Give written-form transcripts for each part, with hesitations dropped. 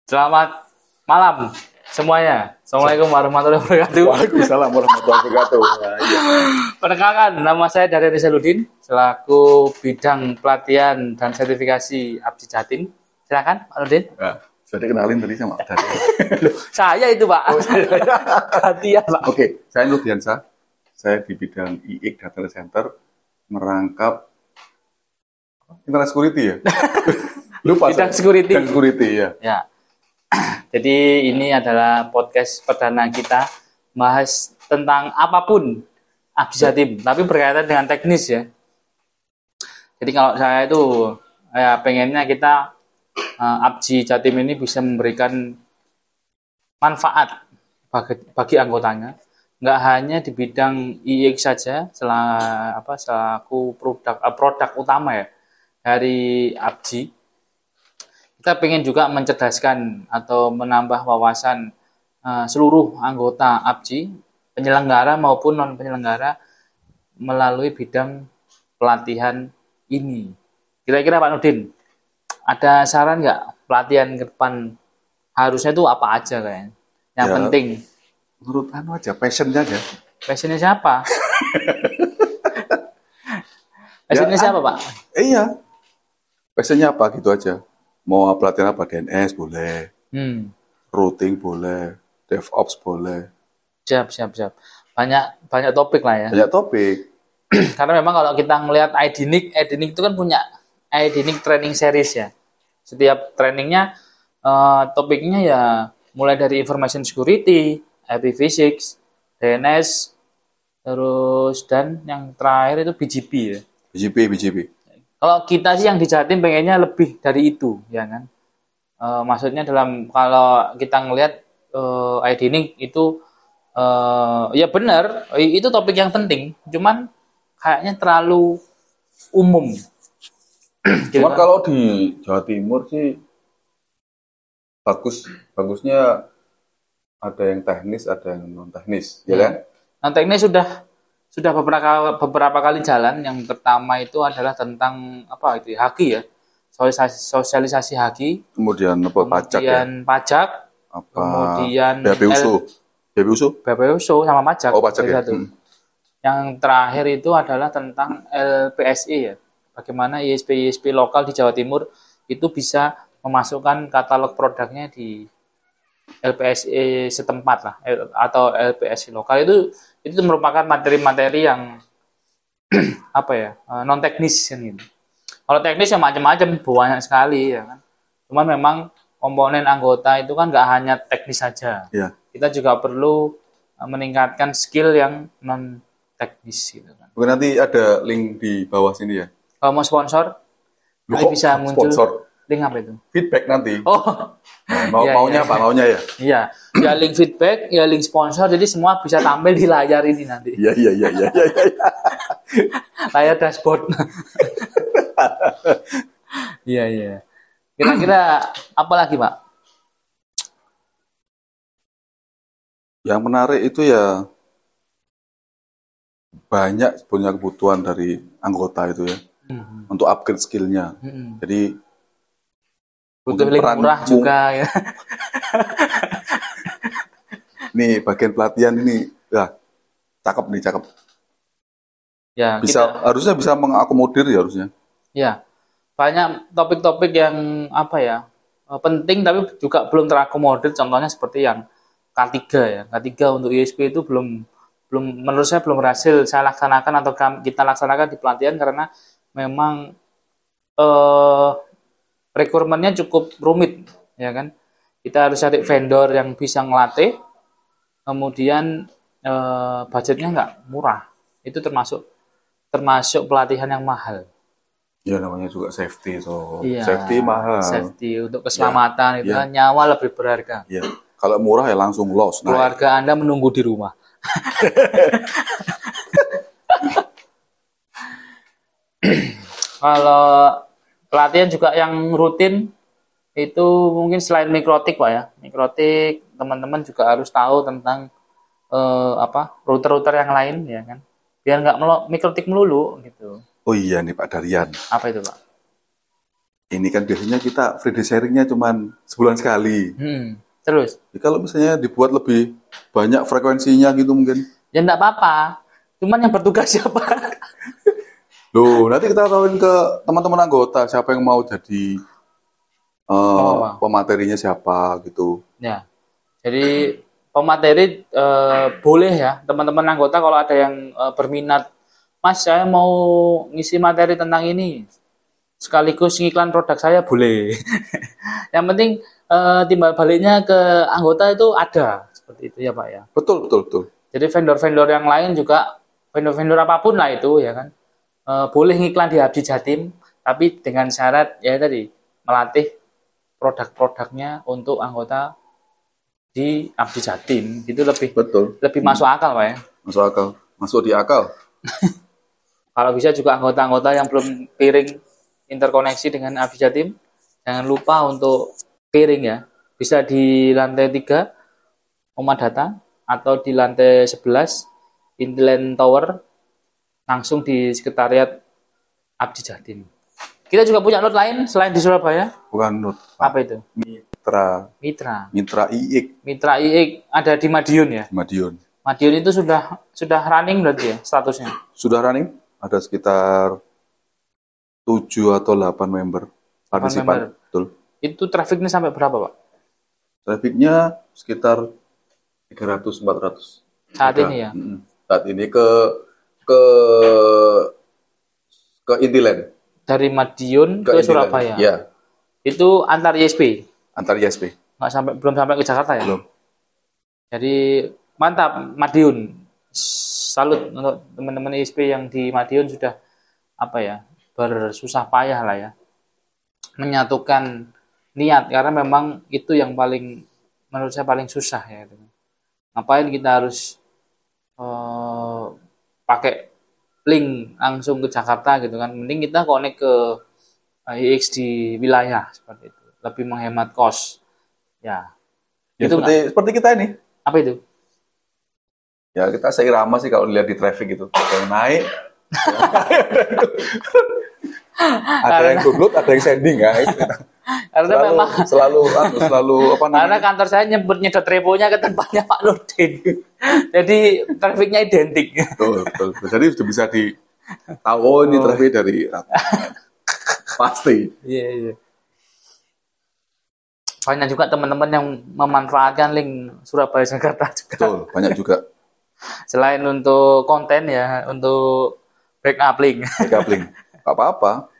Selamat malam semuanya. Assalamualaikum warahmatullahi wabarakatuh. Waalaikumsalam warahmatullahi wabarakatuh. Nah, iya. Perkenalkan, nama saya Daryl Rizaludin selaku bidang pelatihan dan sertifikasi ABCI Jatim. Silakan, Pak Nurdin. Nah, sudah dikenalin tadi sama Daryl. Loh, saya itu, Pak. Oh, saya. Gantian, Pak. Oke, saya Nurdiansa. Saya di bidang IIK Data Center merangkap internet security ya. Lupa. Bidang security. Bidang security ya. Ya. Jadi ini adalah podcast perdana kita bahas tentang apapun ABCI Jatim, tapi berkaitan dengan teknis ya. Jadi kalau saya itu ya pengennya kita ABCI Jatim ini bisa memberikan manfaat bagi anggotanya, nggak hanya di bidang IIK saja selaku produk utama ya dari ABCI. Kita pengen juga mencerdaskan atau menambah wawasan seluruh anggota ABCI, penyelenggara maupun non penyelenggara melalui bidang pelatihan ini. Kira-kira Pak Nurdin, ada saran nggak pelatihan ke depan harusnya itu apa aja kayaknya? Yang Ya, penting. menurut aja, passionnya aja. Passionnya siapa? Passionnya siapa, Pak? Iya, passionnya apa gitu aja. Mau pelatihan apa? DNS boleh, routing boleh, DevOps boleh. Siap. Banyak topik lah ya. Banyak topik. Karena memang kalau kita ngelihat IDNIC itu kan punya IDNIC training series ya. Setiap trainingnya topiknya ya mulai dari information security, IPv6, DNS, terus dan yang terakhir itu BGP ya. BGP. Kalau kita sih yang di Jatim pengennya lebih dari itu, ya kan? Maksudnya kalau kita ngelihat IDNIC itu ya benar, itu topik yang penting, cuman kayaknya terlalu umum. Cuman kalau di Jawa Timur sih bagusnya ada yang teknis, ada yang non teknis, ya kan? Nah, teknis sudah beberapa kali jalan. Yang pertama itu adalah tentang apa itu haki ya, sosialisasi haki, Kemudian pajak ya, kemudian pajak, apa kemudian BPUSU sama pajak. Oh, pajak ya. Yang terakhir itu adalah tentang LPSI ya, bagaimana ISP lokal di Jawa Timur itu bisa memasukkan katalog produknya di LPSI setempat lah, atau LPSI lokal. Itu merupakan materi-materi yang apa ya, non teknis kan gitu. Kalau teknis ya macam-macam, banyak sekali ya kan. Cuman memang komponen anggota itu kan nggak hanya teknis saja. Ya. Kita juga perlu meningkatkan skill yang non teknis gitu kan. Mungkin nanti ada link di bawah sini ya. Kalau mau sponsor, nanti bisa muncul link apa itu? Feedback nanti. Oh, maunya apa? Maunya ya? Iya, ya link feedback, ya link sponsor, jadi semua bisa tampil di layar ini nanti. Iya. Layar dashboard. Iya. Kira-kira apa lagi, Pak? Yang menarik itu ya banyak punya kebutuhan dari anggota itu ya, untuk upgrade skillnya. Jadi butuh link murah juga ya. Nih bagian pelatihan ini, ya cakep. Ya, harusnya bisa mengakomodir ya harusnya. Ya, banyak topik-topik yang apa ya, penting tapi juga belum terakomodir. Contohnya seperti yang K3 ya. K3 untuk ISP itu belum menurut saya belum berhasil saya laksanakan atau kita laksanakan di pelatihan karena memang requirement-nya cukup rumit ya kan. Kita harus cari vendor yang bisa ngelatih, kemudian budgetnya nggak murah. Itu termasuk pelatihan yang mahal. Ya namanya juga safety, Iya, safety mahal. Safety untuk keselamatan itu kan nyawa lebih berharga. Ya, kalau murah ya langsung loss. Keluarga Anda menunggu di rumah. Kalau pelatihan juga yang rutin itu mungkin selain mikrotik, Pak ya. Mikrotik teman-teman juga harus tahu tentang router-router yang lain ya kan. Biar nggak mikrotik melulu gitu. Oh iya nih Pak Daryan. Apa itu, Pak? Ini kan biasanya kita free day sharing-nya cuman sebulan sekali. Terus? Ya, kalau misalnya dibuat lebih banyak frekuensinya gitu mungkin. Ya enggak apa-apa. Cuman yang bertugas siapa? Loh, nanti kita tahuin ke teman-teman anggota siapa yang mau jadi pematerinya siapa gitu. Ya. Jadi pemateri boleh ya teman-teman anggota kalau ada yang berminat, Mas saya mau ngisi materi tentang ini sekaligus ngiklan produk saya boleh. Yang penting timbal baliknya ke anggota itu ada seperti itu ya Pak ya. Betul. Jadi vendor-vendor yang lain juga vendor-vendor apapun lah itu ya kan boleh ngiklan di Abdi Jatim tapi dengan syarat ya tadi melatih produk-produknya untuk anggota di Abdi Jatim itu lebih masuk akal Pak ya. Masuk di akal. Kalau bisa juga anggota-anggota yang belum piring interkoneksi dengan Abdi Jatim jangan lupa untuk piring ya, bisa di lantai 3 Oma Data atau di lantai 11 Intiland Tower langsung di sekretariat Abdi Jatim. Kita juga punya note lain selain di Surabaya. Bukan note. Apa itu? Mitra IIK. Mitra IIK ada di Madiun ya? Madiun itu sudah running berarti ya statusnya? Sudah running. Ada sekitar 7 atau 8 member partisipan. Betul. Itu trafficnya sampai berapa Pak? Trafficnya sekitar 300-400. Saat ini ya? Saat ini ke Intiland. Dari Madiun ke Surabaya. Ya. Itu antar ISP. Belum sampai ke Jakarta ya? Belum. Jadi mantap Madiun. Salut untuk teman-teman ISP yang di Madiun sudah bersusah payah lah ya. Menyatukan niat karena memang itu yang menurut saya paling susah ya. Ngapain kita harus pakai link langsung ke Jakarta gitu kan, mending kita connect ke IX di wilayah seperti itu, lebih menghemat cost ya itu seperti kita ini. Apa itu ya, kita seirama sih kalau lihat di traffic itu yang naik ada yang download, ada yang sending ya. Karena memang selalu karena kantor saya nyedot reponya ke tempatnya Pak Nurdin. Jadi trafiknya identik. Betul. Jadi sudah bisa tahu ini trafik dari pasti. Iya. Banyak juga teman-teman yang memanfaatkan link Surabaya Jakarta juga. Betul, banyak juga. Selain untuk konten ya, untuk backup link. Gak apa-apa.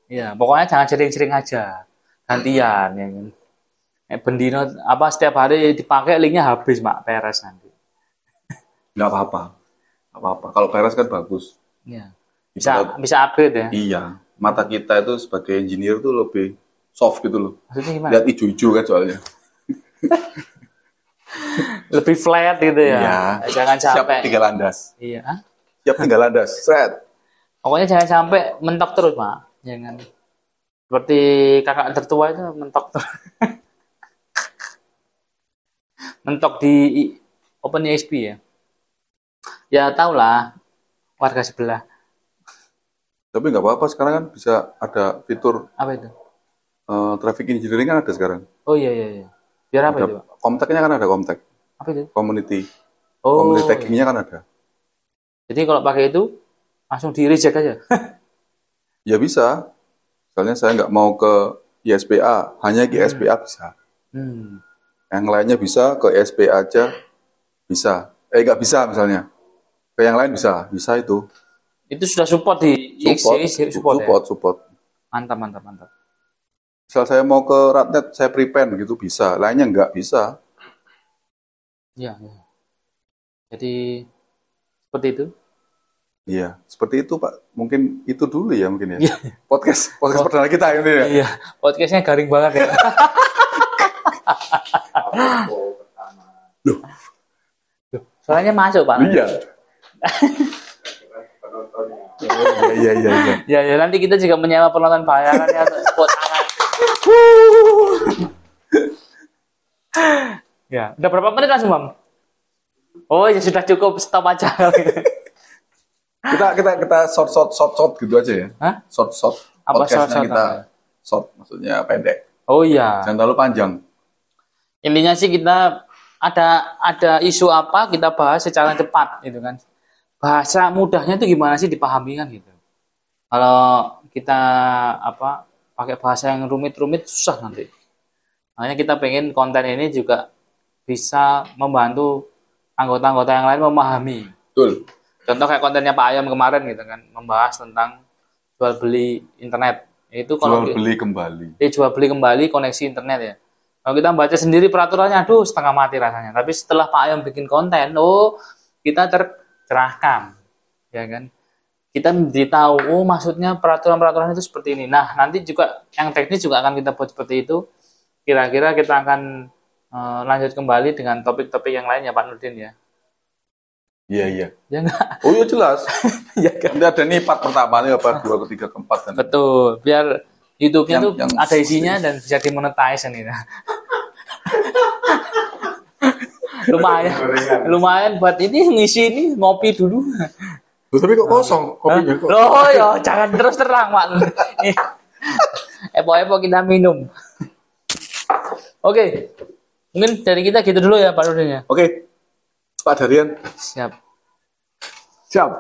Iya, pokoknya jangan sering-sering aja. Gantian ya kan. Bendino setiap hari dipakai linknya habis Mak, peres nanti. Nggak apa-apa. Kalau peres kan bagus. Iya. Bisa upgrade ya. Iya. Mata kita itu sebagai engineer tuh lebih soft gitu loh. Maksudnya gimana? Lihat hijau-hijau kan soalnya. Lebih flat gitu ya. Iya. Jangan sampai. Siap tinggal landas. Iya. Siap tinggal landas. Set. Pokoknya jangan sampai mentok terus Mak. Jangan. Seperti kakak tertua itu mentok terus. Mentok di OpenISP ya. Ya tau lah warga sebelah. Tapi nggak apa-apa, sekarang kan bisa ada fitur. Apa itu? Traffic engineering kan ada sekarang. Oh iya. Biar apa itu? Komteknya kan ada komtek. Apa itu? Community. Oh. Community taggingnya kan ada. Jadi kalau pakai itu langsung di reject aja. Ya bisa. Misalnya saya nggak mau ke ISPA, hanya ke ISPA bisa. Yang lainnya bisa, ke ISPA aja bisa. Nggak bisa misalnya. Ke yang lain bisa itu. Itu sudah support di support. Mantap. Misal saya mau ke Ratnet, saya prepend gitu bisa. Lainnya nggak bisa. Iya. Jadi seperti itu. Iya, seperti itu Pak. Mungkin itu dulu ya mungkin ya. Podcast perdana kita ini ya. Iya, podcastnya garing banget ya. Loh. Soalnya masuk Pak. Iya. Iya. Ya, nanti kita juga menyewa penonton bayaran ya untuk tepuk tangan. Ya, udah berapa menit langsung Bang? Oh ya sudah cukup, stop aja. Kita short gitu aja ya. Hah? Short. Apa Podcastnya short? kita short, maksudnya pendek. Oh iya. Jangan terlalu panjang. Intinya sih kita ada isu apa kita bahas secara cepat gitu kan. Bahasa mudahnya itu gimana sih dipahami kan gitu. Kalau kita pakai bahasa yang rumit-rumit susah nanti. Makanya kita pengen konten ini juga bisa membantu anggota-anggota yang lain memahami. Betul. Contoh kayak kontennya Pak Ayam kemarin gitu kan, membahas tentang jual beli internet. Itu kalau Jual beli kembali. jual beli kembali koneksi internet ya. Kalau kita baca sendiri peraturannya, aduh setengah mati rasanya. Tapi setelah Pak Ayam bikin konten, kita tercerahkan, ya kan? Kita menjadi tahu, maksudnya peraturan-peraturan itu seperti ini. Nah, nanti juga yang teknis juga akan kita buat seperti itu. Kira-kira kita akan lanjut kembali dengan topik-topik yang lain ya Pak Nurdin ya. Iya. Ya enggak? Oh iya jelas. Ya kan? Nanti ada nih part pertama nih, apa 2, 3, 4 dan Betul, biar YouTube-nya tuh yang ada isinya dan bisa dimonetize nih. lumayan buat ini ngisi ini ngopi dulu. Loh, tapi kok kosong kopinya kok. Loh ya, jangan terus terang Pak. Epo-epo kita minum. Oke. Mungkin dari kita gitu dulu ya Pak Nurdin ya. Oke. Pak Darian. Siap. Siap.